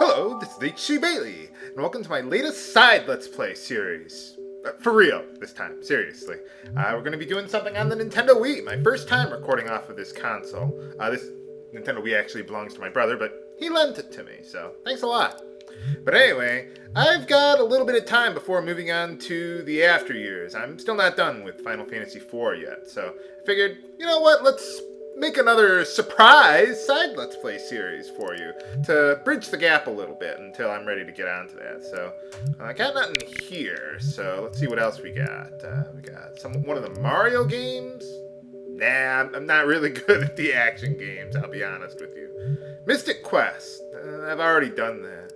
Hello, this is H.C. Bailey, and welcome to my latest side Let's Play series. For real, this time, seriously. We're going to be doing something on the Nintendo Wii, my first time recording off of this console. This Nintendo Wii actually belongs to my brother, but he lent it to me, so thanks a lot. But anyway, I've got a little bit of time before moving on to the after years. I'm still not done with Final Fantasy IV yet, so I figured, you know what, let's make another surprise side Let's Play series for you to bridge the gap a little bit until I'm ready to get on to that. So I got nothing here, so let's see what else we got. We got one of the Mario games. Nah, I'm not really good at the action games, I'll be honest with you. Mystic Quest, I've already done that.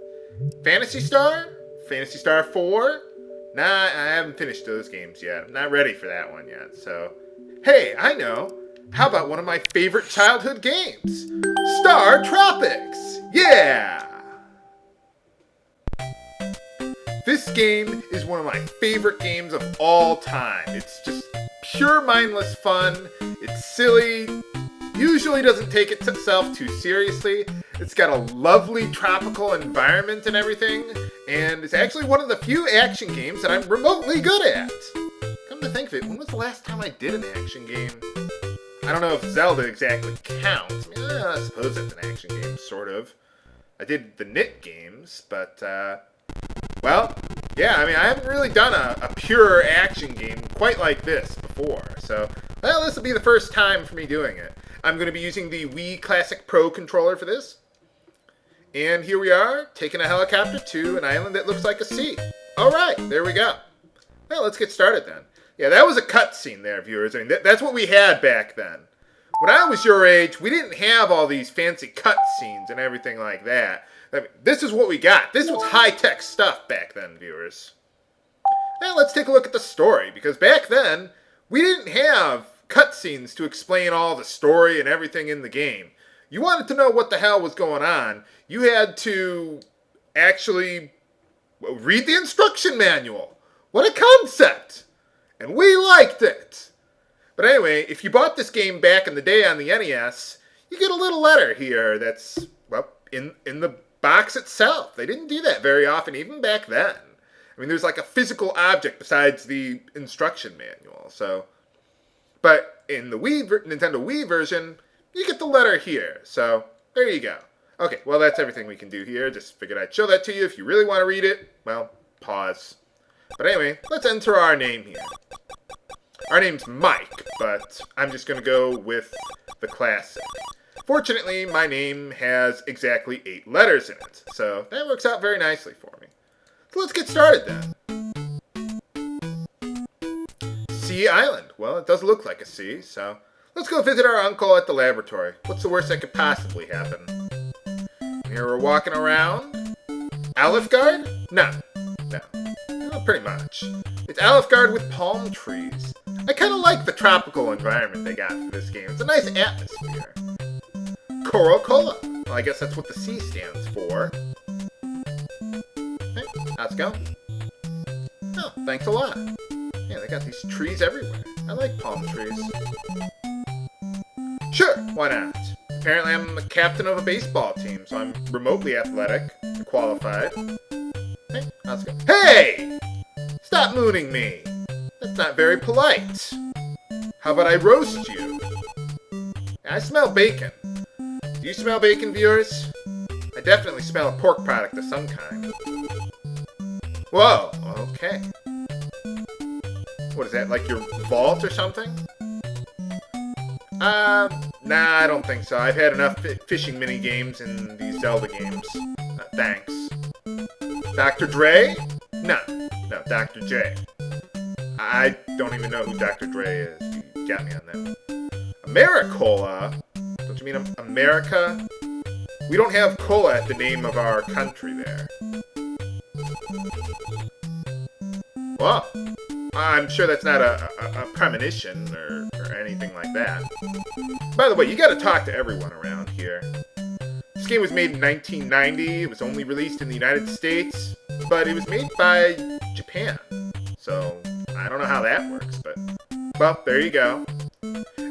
Phantasy Star? Phantasy Star 4? Nah, I haven't finished those games yet. I'm not ready for that one yet, so... Hey, I know! How about one of my favorite childhood games? StarTropics! Yeah! This game is one of my favorite games of all time. It's just pure mindless fun. It's silly. Usually doesn't take itself too seriously. It's got a lovely tropical environment and everything. And it's actually one of the few action games that I'm remotely good at. Come to think of it, when was the last time I did an action game? I don't know if Zelda exactly counts. I mean, I suppose it's an action game, sort of. I did the Knit games, but, well, yeah, I mean, I haven't really done a pure action game quite like this before. So, well, this will be the first time for me doing it. I'm going to be using the Wii Classic Pro controller for this. And here we are, taking a helicopter to an island that looks like a sea. All right, there we go. Well, let's get started then. Yeah, that was a cutscene there, viewers. I mean, that's what we had back then. When I was your age, we didn't have all these fancy cutscenes and everything like that. I mean, this is what we got. This was high-tech stuff back then, viewers. Now, let's take a look at the story, because back then, we didn't have cutscenes to explain all the story and everything in the game. You wanted to know what the hell was going on, you had to actually read the instruction manual. What a concept! And we liked it! But anyway, if you bought this game back in the day on the NES, you get a little letter here that's, well, in the box itself. They didn't do that very often, even back then. I mean, there's like a physical object besides the instruction manual, so... But in the Nintendo Wii version, you get the letter here, so there you go. Okay, well, that's everything we can do here. Just figured I'd show that to you. If you really want to read it, well, pause. But anyway, let's enter our name here. Our name's Mike, but I'm just going to go with the classic. Fortunately, my name has exactly 8 letters in it, so that works out very nicely for me. So let's get started then. Sea Island. Well, it does look like a sea, so let's go visit our uncle at the laboratory. What's the worst that could possibly happen? Here we're walking around. Olive Garden? No. Well, pretty much. It's Olive Garden with palm trees. I kind of like the tropical environment they got for this game. It's a nice atmosphere. Coral Cola. Well, I guess that's what the C stands for. Hey, how's it going? Oh, thanks a lot. Yeah, they got these trees everywhere. I like palm trees. Sure, why not? Apparently I'm the captain of a baseball team, so I'm remotely athletic and qualified. Hey, how's it going? Hey! Stop mooning me! That's not very polite. How about I roast you? I smell bacon. Do you smell bacon, viewers? I definitely smell a pork product of some kind. Whoa, okay. What is that, like your vault or something? Nah, I don't think so. I've had enough fishing mini-games in these Zelda games. Thanks. Dr. Dre? No, Dr. J. I don't even know who Dr. Dre is. You got me on that one. Americola? Don't you mean America? We don't have cola at the name of our country there. Well, I'm sure that's not a premonition or anything like that. By the way, you gotta talk to everyone around here. This game was made in 1990. It was only released in the United States, but it was made by Japan. So, I don't know how that works, but, well, there you go.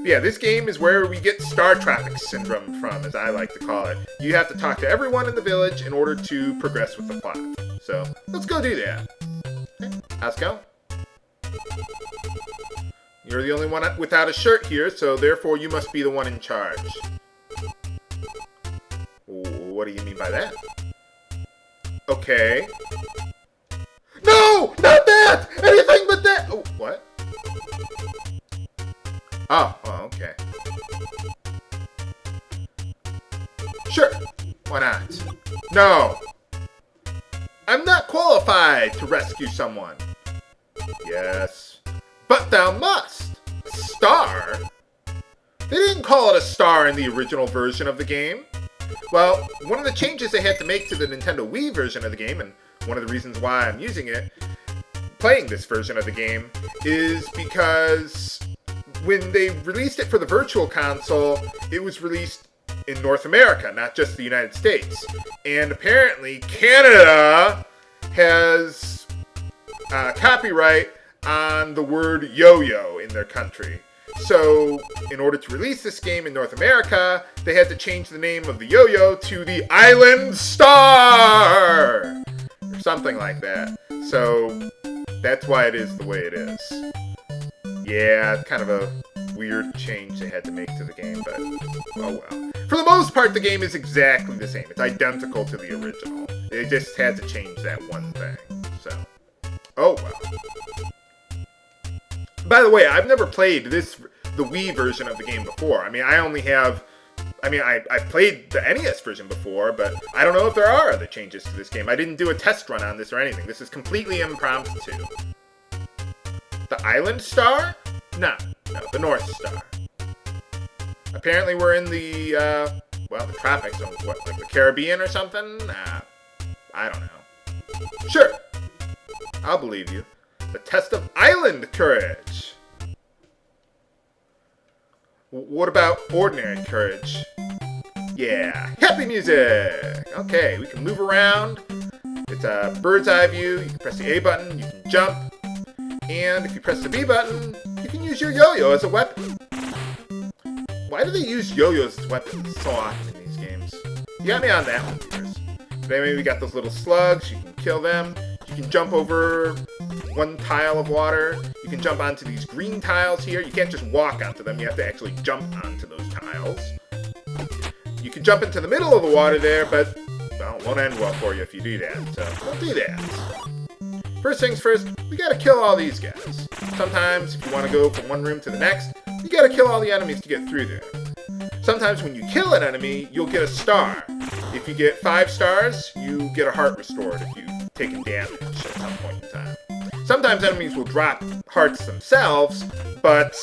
Yeah, this game is where we get StarTropics syndrome from, as I like to call it. You have to talk to everyone in the village in order to progress with the plot. So, let's go do that. Okay, how's it going? You're the only one without a shirt here, so therefore you must be the one in charge. What do you mean by that? Okay. No! Not that! Anything but that! Oh, what? Oh, okay. Sure. Why not? No! I'm not qualified to rescue someone. Yes. But thou must! A star? They didn't call it a star in the original version of the game. Well, one of the changes they had to make to the Nintendo Wii version of the game, and one of the reasons why I'm using it, playing this version of the game, is because when they released it for the Virtual Console, it was released in North America, not just the United States. And apparently, Canada has copyright on the word yo-yo in their country. So, in order to release this game in North America, they had to change the name of the yo-yo to the Island Star! Or something like that. So, that's why it is the way it is. Yeah, it's kind of a weird change they had to make to the game, but oh well. For the most part, the game is exactly the same. It's identical to the original. They just had to change that one thing. So, oh well. By the way, I've never played the Wii version of the game before. I mean, I've played the NES version before, but I don't know if there are other changes to this game. I didn't do a test run on this or anything. This is completely impromptu. The Island Star? No, the North Star. Apparently we're in the, the tropics, what, like the Caribbean or something? I don't know. Sure, I'll believe you. The test of island courage. What about ordinary courage? Yeah, happy music! Okay, we can move around. It's a bird's eye view. You can press the A button, you can jump. And if you press the B button, you can use your yo-yo as a weapon. Why do they use yo-yos as weapons so often in these games? You got me on that one, viewers. But anyway, we got those little slugs. You can kill them. You can jump over one tile of water. You can jump onto these green tiles here. You can't just walk onto them. You have to actually jump onto those tiles. You can jump into the middle of the water there, but well, it won't end well for you if you do that. So don't do that. First things first, we gotta kill all these guys. Sometimes, if you want to go from one room to the next, you gotta kill all the enemies to get through there. Sometimes when you kill an enemy, you'll get a star. If you get 5 stars, you get a heart restored if you've taken damage at some point in time. Sometimes enemies will drop hearts themselves, but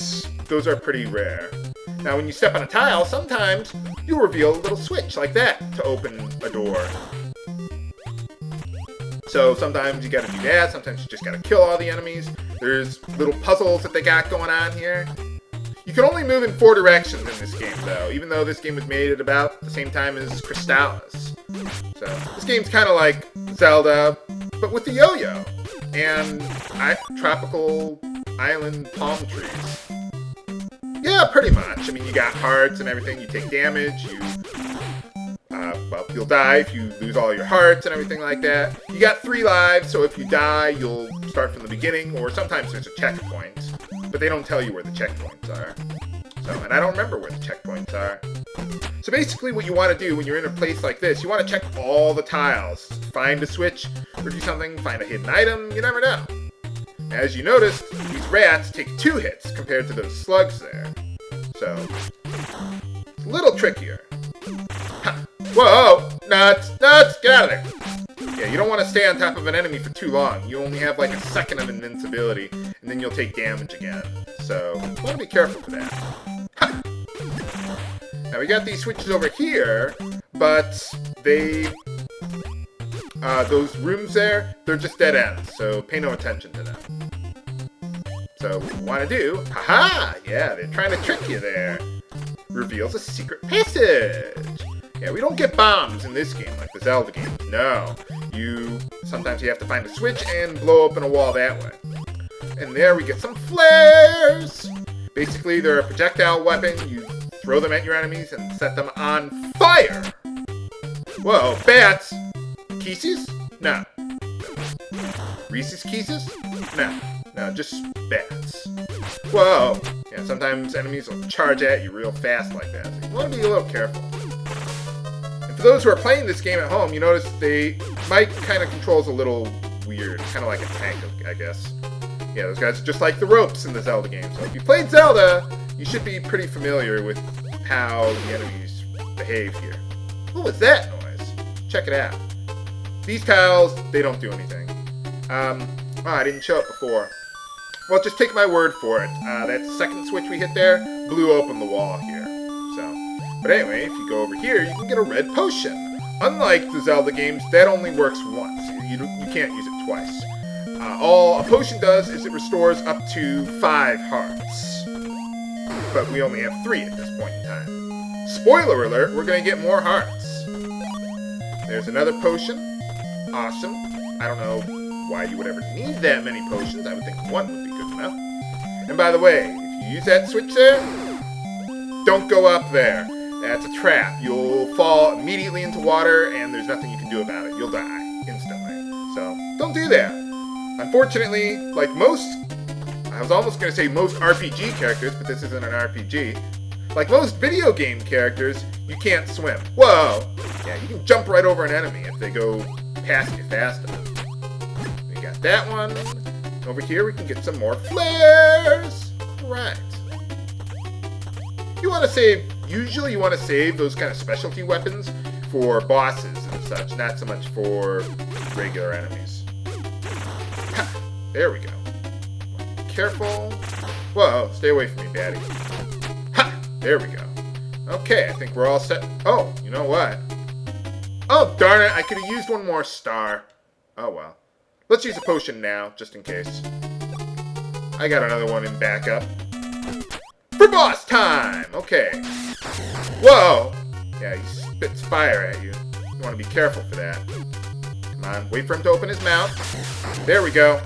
those are pretty rare. Now when you step on a tile, sometimes you'll reveal a little switch like that to open a door. So sometimes you gotta do that, sometimes you just gotta kill all the enemies. There's little puzzles that they got going on here. You can only move in 4 directions in this game though, even though this game was made at about the same time as Crystallis. So this game's kinda like Zelda, but with the yo-yo. And tropical island palm trees. Yeah, pretty much. I mean, you got hearts and everything, you take damage, you'll die if you lose all your hearts and everything like that. You got 3 lives, so if you die, you'll start from the beginning, or sometimes there's a checkpoint, but they don't tell you where the checkpoints are. So, and I don't remember where the checkpoints are. So basically what you want to do when you're in a place like this, you want to check all the tiles. Find a switch, or do something, find a hidden item, you never know. As you noticed, these rats take 2 hits compared to those slugs there. So, it's a little trickier. Ha. Whoa! Nuts! Nuts! Get out of there! Yeah, you don't want to stay on top of an enemy for too long. You only have like a second of invincibility, and then you'll take damage again. So, you want to be careful for that. Ha. Now we got these switches over here, but they... those rooms there, they're just dead ends, so pay no attention to them. So what you want to do, haha, yeah, they're trying to trick you there. Reveals a secret passage. Yeah, we don't get bombs in this game like the Zelda games. No, sometimes you have to find a switch and blow open a wall that way. And there we get some flares. Basically, they're a projectile weapon. You throw them at your enemies and set them on fire. Whoa, bats. Kisses? No. Reese's Kisses? No. No, just bats. Whoa. Yeah, sometimes enemies will charge at you real fast like that. So you want to be a little careful. And for those who are playing this game at home, you notice my kind of controls a little weird. Kind of like a tank, I guess. Yeah, those guys are just like the ropes in the Zelda game. So if you played Zelda, you should be pretty familiar with how the enemies behave here. What was that noise? Check it out. These tiles, they don't do anything. Oh, I didn't show it before. Well, just take my word for it. That second switch we hit there blew open the wall here. But anyway, if you go over here, you can get a red potion. Unlike the Zelda games, that only works once. You can't use it twice. All a potion does is it restores up to 5 hearts. But we only have 3 at this point in time. Spoiler alert, we're going to get more hearts. There's another potion. Awesome. I don't know why you would ever need that many potions. I would think 1 would be good enough. And by the way, if you use that switch there, don't go up there. That's a trap. You'll fall immediately into water, and there's nothing you can do about it. You'll die instantly. So, don't do that. Unfortunately, like most, I was almost going to say most RPG characters, but this isn't an RPG. Like most video game characters, you can't swim. Whoa! Yeah, you can jump right over an enemy if they go past you fast enough. We got that one. Over here we can get some more flares. Right. You want to save, usually you want to save those kind of specialty weapons for bosses and such, not so much for regular enemies. Ha! There we go. Careful. Whoa, stay away from me, baddie. Ha! There we go. Okay, I think we're all set. Oh, you know what? Oh, darn it, I could have used one more star. Oh, well. Let's use a potion now, just in case. I got another one in backup. For boss time! Okay. Whoa! Yeah, he spits fire at you. You want to be careful for that. Come on, wait for him to open his mouth. There we go.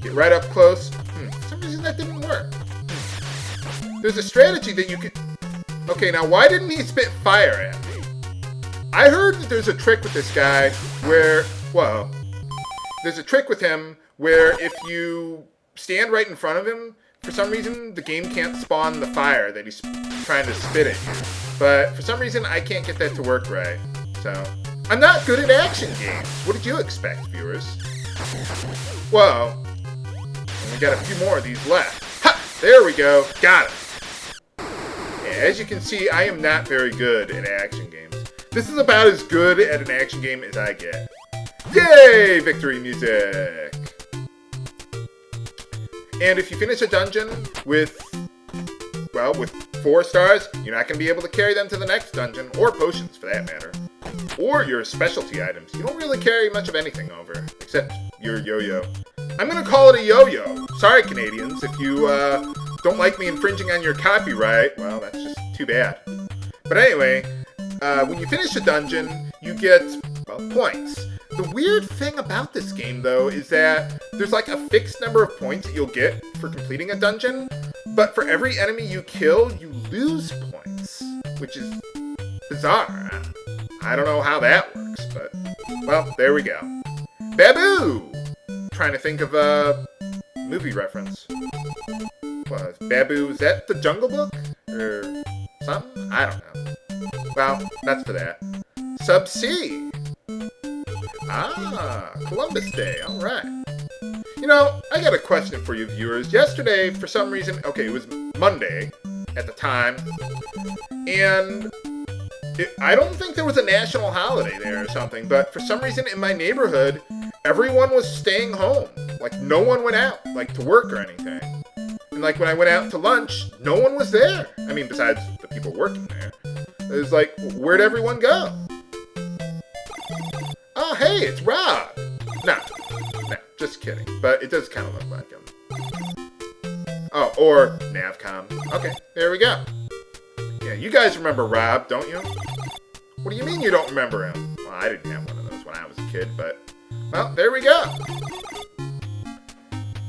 Get right up close. For some reason that didn't work. There's a strategy that you could... Okay, now why didn't he spit fire at me? I heard that there's a trick with this guy where... Whoa. There's a trick with him where if you stand right in front of him, for some reason the game can't spawn the fire that he's trying to spit at you. But for some reason I can't get that to work right. So, I'm not good at action games. What did you expect, viewers? Whoa. And we got a few more of these left. Ha! There we go. Got him. Yeah, as you can see, I am not very good at action games. This is about as good at an action game as I get. Yay! Victory music! And if you finish a dungeon with 4 stars, you're not going to be able to carry them to the next dungeon, or potions for that matter. Or your specialty items. You don't really carry much of anything over, except your yo-yo. I'm going to call it a yo-yo. Sorry, Canadians, if you don't like me infringing on your copyright, well, that's just too bad. But anyway, when you finish a dungeon, you get, points. The weird thing about this game, though, is that there's like a fixed number of points that you'll get for completing a dungeon, but for every enemy you kill, you lose points, which is bizarre. I don't know how that works, but, well, there we go. Babu! Trying to think of a movie reference. Well, Babu, is that the Jungle Book? Or something? I don't know. Well, that's for that. Sub-C! Ah, Columbus Day, alright. You know, I got a question for you viewers. Yesterday, for some reason, okay, it was Monday at the time, and I don't think there was a national holiday there or something, but for some reason in my neighborhood, everyone was staying home. Like, no one went out, like, to work or anything. And, like, when I went out to lunch, no one was there. I mean, besides the people working there. It was like, where'd everyone go? Oh, hey, it's Rob! No, just kidding. But it does kind of look like him. Oh, or Navcom. Okay, there we go. Yeah, you guys remember Rob, don't you? What do you mean you don't remember him? Well, I didn't have one of those when I was a kid, but... Well, there we go.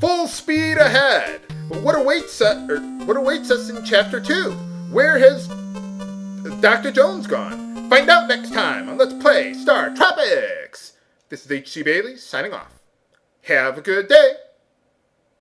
Full speed ahead! But what awaits us in Chapter 2? Where has Dr. Jones gone? Find out next time on Let's Play StarTropics! This is H.C. Bailey signing off. Have a good day!